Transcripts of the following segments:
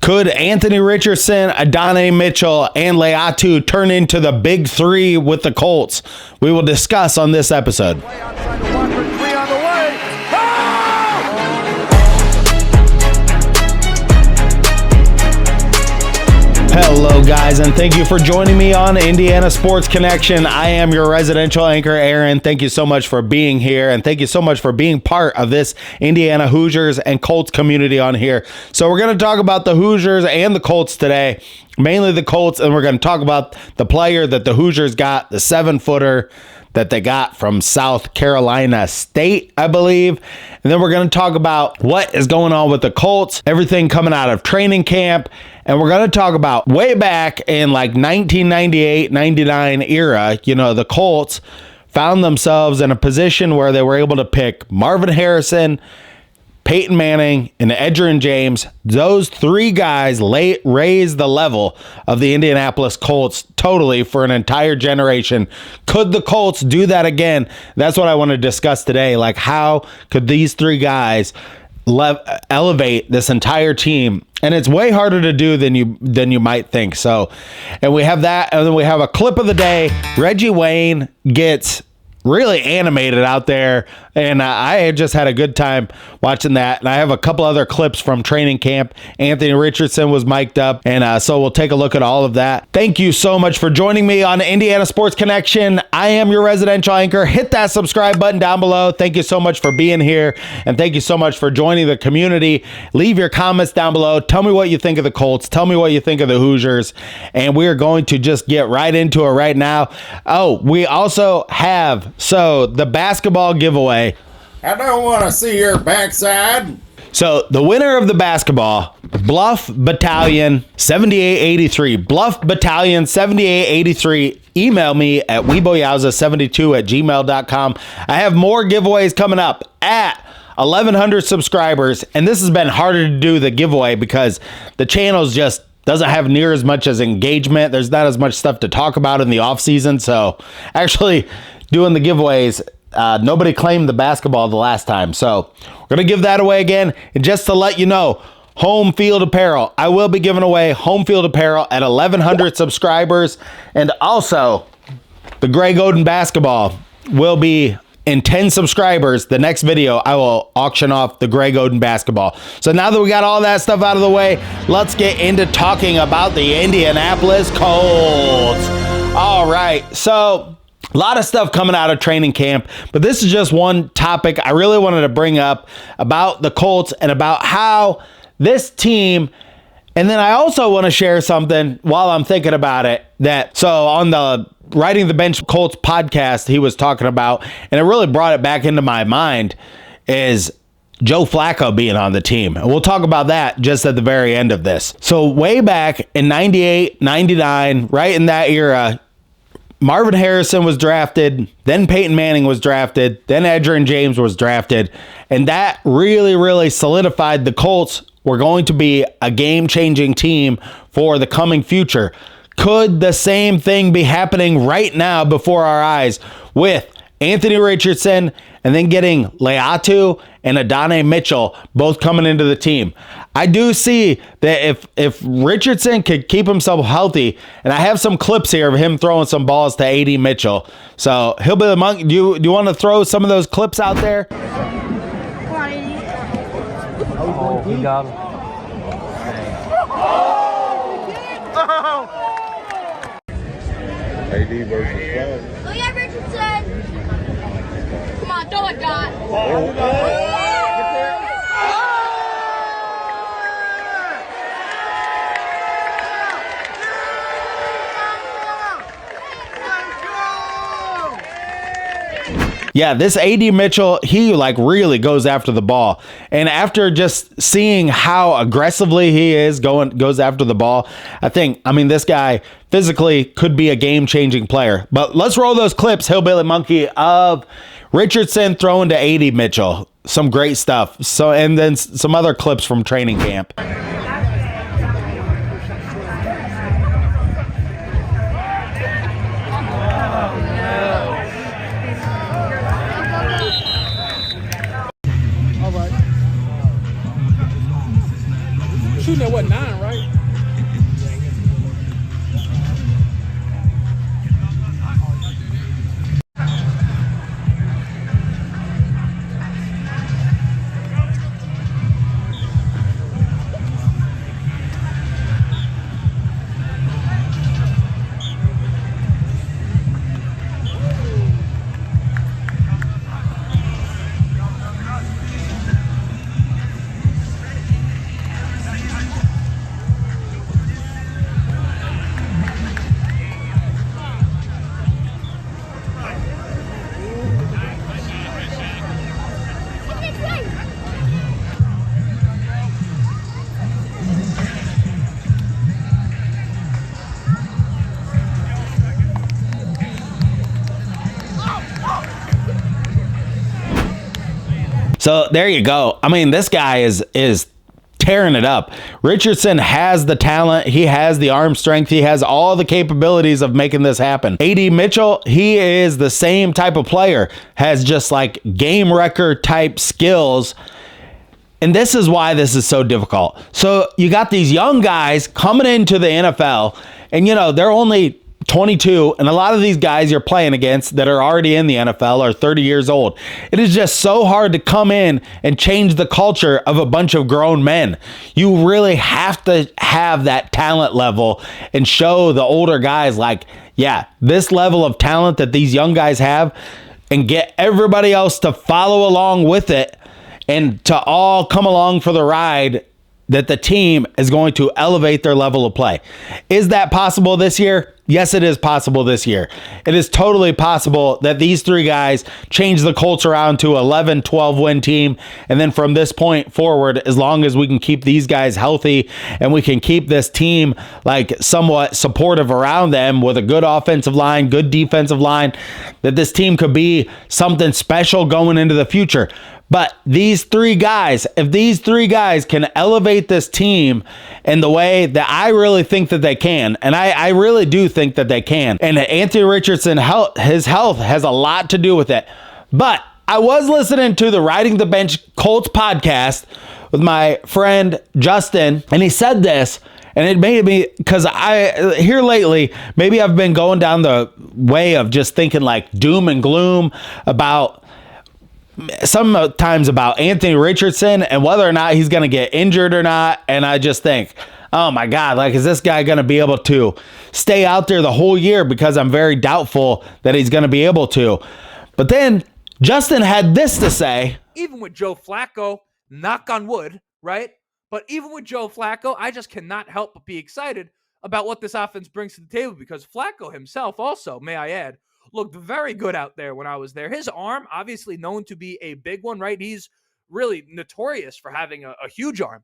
Could Anthony Richardson, Grande Mitchell, and LATU turn into the big three with the Colts? We will discuss on this episode. Hello guys, and thank you for joining me on Indiana Sports Connection. I am your residential anchor, Aaron. Thank you so much for being here, and thank you so much for being part of this Indiana Hoosiers and Colts community on here. So we're going to talk about the Hoosiers and the Colts today, mainly the Colts, and we're going to talk about the player that the Hoosiers got, the 7-footer that they got from South Carolina State, I believe. And then we're going to talk about what is going on with the Colts, everything coming out of training camp. And we're going to talk about way back in like 1998, 99 era, the Colts found themselves in a position where they were able to pick Marvin Harrison, Peyton Manning, and Edgerrin James. Those three guys raised the level of the Indianapolis Colts totally for an entire generation. Could the Colts do that again? That's what I want to discuss today. Like, how could these three guys elevate this entire team? And it's way harder to do than you might think. So, and we have that, and then we have a clip of the day. Reggie Wayne gets really animated out there, and I just had a good time watching that. And I have a couple other clips from training camp. Anthony Richardson was mic'd up, and so we'll take a look at all of that. Thank you so much for joining me on Indiana Sports Connection. I am your residential anchor. Hit that subscribe button down below. Thank you so much for being here, and thank you so much for joining the community. Leave your comments down below. Tell me what you think of the Colts. Tell me what you think of the Hoosiers, and we are going to just get right into it right now. Oh, we also have the basketball giveaway. I don't want to see your backside. So the winner of the basketball, Bluff Battalion 7883. Bluff Battalion 7883. Email me at weeboyowza72@gmail.com. I have more giveaways coming up at 1,100 subscribers, and this has been harder to do the giveaway because the channel's just doesn't have near as much as engagement. There's not as much stuff to talk about in the off season. So actually doing the giveaways, nobody claimed the basketball the last time. So we're going to give that away again. And just to let you know, home field apparel. I will be giving away home field apparel at 1,100 subscribers. And also the Grey Golden basketball will be in 10 subscribers. The next video, I will auction off the Grey Golden basketball. So now that we got all that stuff out of the way, let's get into talking about the Indianapolis Colts. All right. So a lot of stuff coming out of training camp, but this is just one topic I really wanted to bring up about the Colts and about how this team, and then I also want to share something while I'm thinking about it, so on the Riding the Bench Colts podcast he was talking about, and it really brought it back into my mind, is Joe Flacco being on the team. And we'll talk about that just at the very end of this. So way back in 98, 99, right in that era, Marvin Harrison was drafted, then Peyton Manning was drafted, then Edgerrin James was drafted, and that really, really solidified the Colts were going to be a game-changing team for the coming future. Could the same thing be happening right now before our eyes with Anthony Richardson and then getting LATU and Grande Mitchell both coming into the team? I do see that if Richardson could keep himself healthy, and I have some clips here of him throwing some balls to AD Mitchell, so he'll be the monkey. Do you want to throw some of those clips out there? Oh, he got him. AD versus Flag. Oh yeah, Richardson! Come on, throw it, God! Yeah, this AD Mitchell, he really goes after the ball. And after just seeing how aggressively he goes after the ball, I mean, this guy physically could be a game-changing player. But let's roll those clips, Hillbilly Monkey, of Richardson throwing to AD Mitchell. Some great stuff. So, and then some other clips from training camp. Shooting at what, 9? running, right? So there you go. I mean, this guy is tearing it up. Richardson has the talent. He has the arm strength. He has all the capabilities of making this happen. AD Mitchell, he is the same type of player, has just like game record type skills. And this is why this is so difficult. So you got these young guys coming into the NFL, and they're only 22, and a lot of these guys you're playing against that are already in the NFL are 30 years old. It is just so hard to come in and change the culture of a bunch of grown men. You really have to have that talent level and show the older guys like, yeah, this level of talent that these young guys have, and get everybody else to follow along with it and to all come along for the ride, that the team is going to elevate their level of play. Is that possible this year? Yes, it is possible this year. It is totally possible that these three guys change the Colts around to 11, 12 win team. And then from this point forward, as long as we can keep these guys healthy and we can keep this team like somewhat supportive around them with a good offensive line, good defensive line, that this team could be something special going into the future. But these three guys, if these three guys can elevate this team in the way that I really think that they can, and I really do think that they can, and Anthony Richardson, his health has a lot to do with it. But I was listening to the Riding the Bench Colts podcast with my friend Justin, and he said this, and it made me, because here lately, maybe I've been going down the way of just thinking like doom and gloom about sometimes about Anthony Richardson and whether or not he's going to get injured or not. And I just think, oh my God, like, is this guy going to be able to stay out there the whole year? Because I'm very doubtful that he's going to be able to. But then Justin had this to say. Even with Joe Flacco, knock on wood, right? But even with Joe Flacco, I just cannot help but be excited about what this offense brings to the table, because Flacco himself also, may I add, looked very good out there when I was there. His arm, obviously known to be a big one, right? He's really notorious for having a huge arm.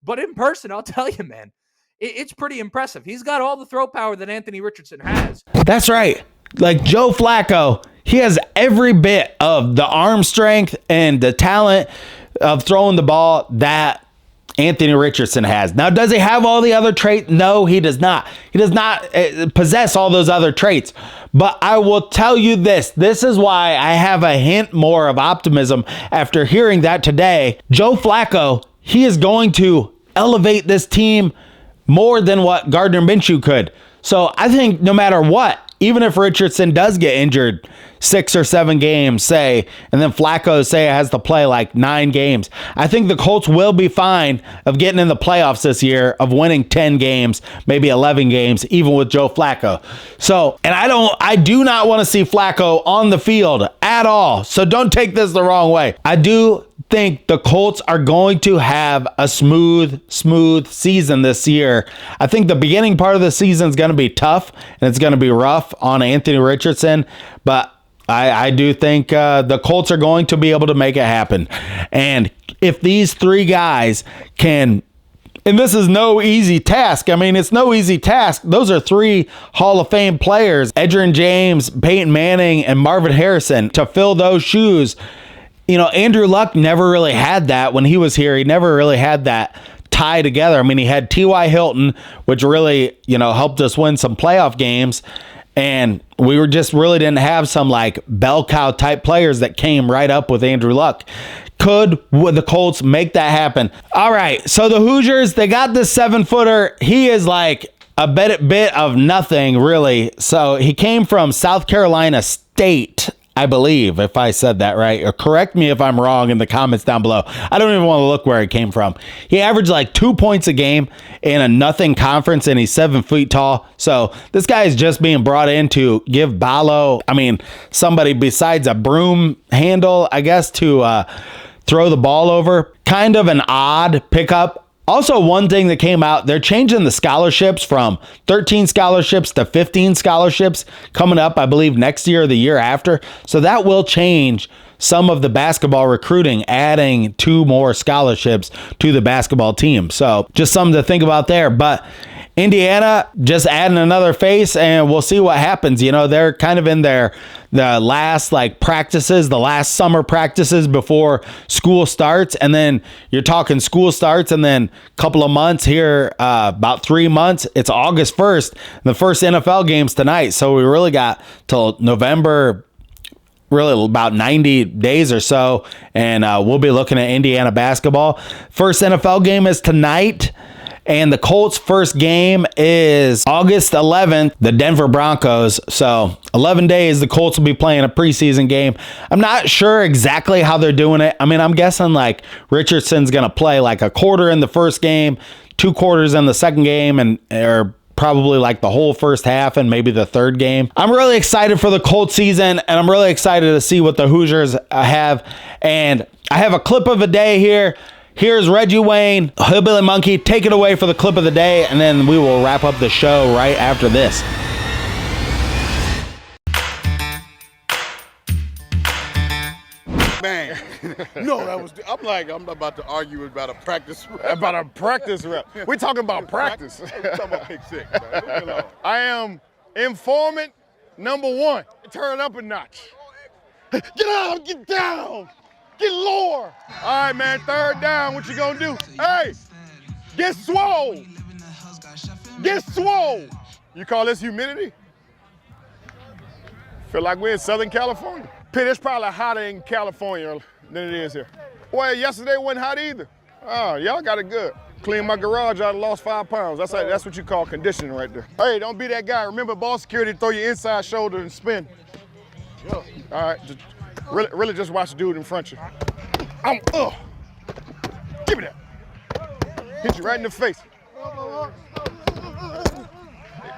But in person, I'll tell you, man, it's pretty impressive. He's got all the throw power that Anthony Richardson has. That's right. Like Joe Flacco, he has every bit of the arm strength and the talent of throwing the ball that Anthony Richardson has. Now, does he have all the other traits? No, he does not. He does not possess all those other traits. But I will tell you this. This is why I have a hint more of optimism after hearing that today. Joe Flacco, he is going to elevate this team more than what Gardner Minshew could. So I think no matter what, even if Richardson does get injured 6 or 7 games, say, and then Flacco, say, has to play like 9 games, I think the Colts will be fine of getting in the playoffs this year, of winning 10 games, maybe 11 games, even with Joe Flacco. So, and I do not want to see Flacco on the field at all. So don't take this the wrong way. I do think the Colts are going to have a smooth season this year. I think the beginning part of the season is going to be tough and it's going to be rough on Anthony Richardson, but I do think the Colts are going to be able to make it happen. And if these three guys can, and this is no easy task. I mean, it's no easy task. Those are 3 Hall of Fame players, Edgerrin James, Peyton Manning, and Marvin Harrison, to fill those shoes. You know, Andrew Luck never really had that when he was here. He never really had that tie together. I mean, he had T.Y. Hilton, which really, helped us win some playoff games. And we really didn't have some like bell cow type players that came right up with Andrew Luck. would the Colts make that happen? All right, so the Hoosiers, they got this 7-footer. He is like a bit of nothing, really. So he came from South Carolina State, I believe, if I said that right. Or correct me if I'm wrong in the comments down below. I don't even want to look where he came from. He averaged like 2 points a game in a nothing conference, and he's 7 feet tall. So this guy is just being brought in to give Ballo, somebody besides a broom handle, I guess, to throw the ball over. Kind of an odd pickup. Also, one thing that came out, they're changing the scholarships from 13 scholarships to 15 scholarships coming up, I believe, next year or the year after. So that will change some of the basketball recruiting, adding 2 more scholarships to the basketball team. So just something to think about there. But Indiana just adding another face, and we'll see what happens. They're kind of in the last practices, the last summer practices before school starts. And then you're talking school starts, and then a couple of months here, about 3 months. It's August 1st. The first NFL game's tonight. So we really got till November, really about 90 days or so. And we'll be looking at Indiana basketball. First NFL game is tonight. And the Colts' first game is August 11th, the Denver Broncos. So 11 days, the Colts will be playing a preseason game. I'm not sure exactly how they're doing it. I'm guessing Richardson's going to play a quarter in the first game, 2 quarters in the second game, or probably the whole first half and maybe the third game. I'm really excited for the Colts season, and I'm really excited to see what the Hoosiers have. And I have a clip of a day here. Here's Reggie Wayne, Hillbilly Monkey. Take it away for the clip of the day, and then we will wrap up the show right after this. Man, no, I'm about to argue about a practice rep. About a practice rep. We're talking about practice. We're talking about pick 6, man. I am informant number 1. Turn up a notch. Get out, get down. Get lower. All right, man, 3rd down. What you gonna do? Hey, get swole. Get swole. You call this humidity? Feel like we're in Southern California. Pitt, it's probably hotter in California than it is here. Well, yesterday wasn't hot either. Oh, y'all got it good. Cleaned my garage out and lost 5 pounds. That's what you call conditioning right there. Hey, don't be that guy. Remember, ball security, throw your inside shoulder and spin. All right, really just watch the dude in front of you. Give me that. Hit you right in the face.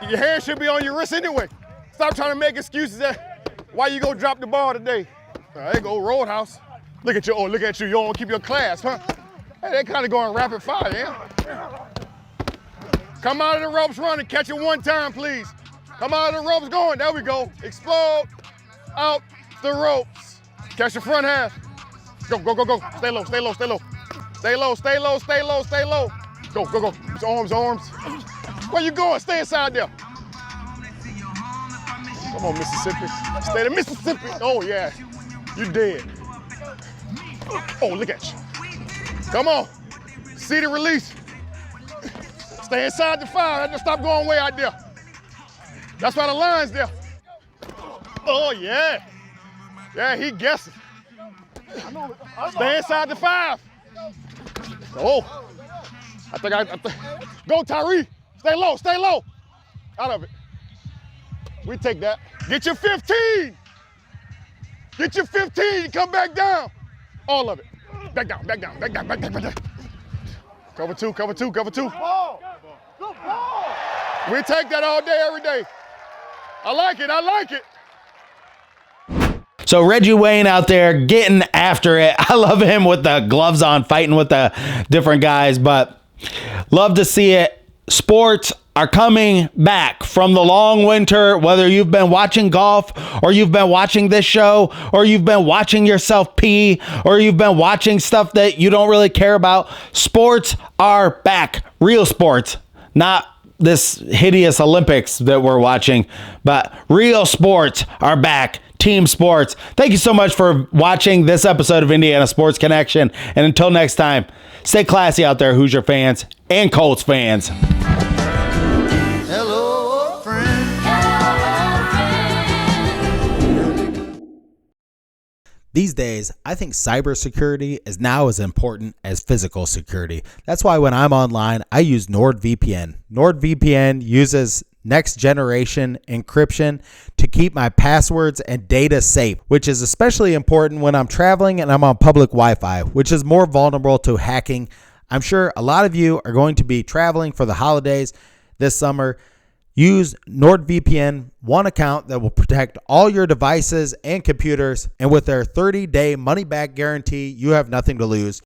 Your hand should be on your wrist anyway. Stop trying to make excuses that why you go drop the ball today. There you go, Roadhouse. Look at you, look at you. You don't want to keep your class, huh? Hey, they kind of going rapid fire, yeah? Come out of the ropes running, catch it 1 time, please. Come out of the ropes going, there we go. Explode out the ropes. Catch the front half. Go, go, go, go. Stay low, stay low, stay low. Stay low, stay low, stay low, stay low. Go, go, go. Arms, arms. Where you going? Stay inside there. Come on, Mississippi. Stay to Mississippi. Oh, yeah. You dead. Oh, look at you. Come on. See the release. Stay inside the 5. Just stop going way out there. That's why the line's there. Oh, yeah. Yeah, he guessing. Stay inside the 5. Oh. I think go, Tyree. Stay low, stay low. Out of it. We take that. Get your 15. Get your 15. Come back down. All of it. Back down, back down, back down, back down, back down. Cover 2, cover 2, cover 2. We take that all day, every day. I like it, I like it. So Reggie Wayne out there getting after it. I love him with the gloves on, fighting with the different guys, but love to see it. Sports are coming back from the long winter, whether you've been watching golf or you've been watching this show or you've been watching yourself pee or you've been watching stuff that you don't really care about. Sports are back. Real sports, not this hideous Olympics that we're watching, but real sports are back. Team sports. Thank you so much for watching this episode of Indiana Sports Connection. And until next time, stay classy out there, Hoosier fans and Colts fans. Hello, friend. These days, I think cybersecurity is now as important as physical security. That's why when I'm online, I use NordVPN. NordVPN uses next generation encryption to keep my passwords and data safe, which is especially important when I'm traveling and I'm on public Wi-Fi, which is more vulnerable to hacking. I'm sure a lot of you are going to be traveling for the holidays this summer. Use NordVPN, one account that will protect all your devices and computers. And with their 30-day money-back guarantee, you have nothing to lose.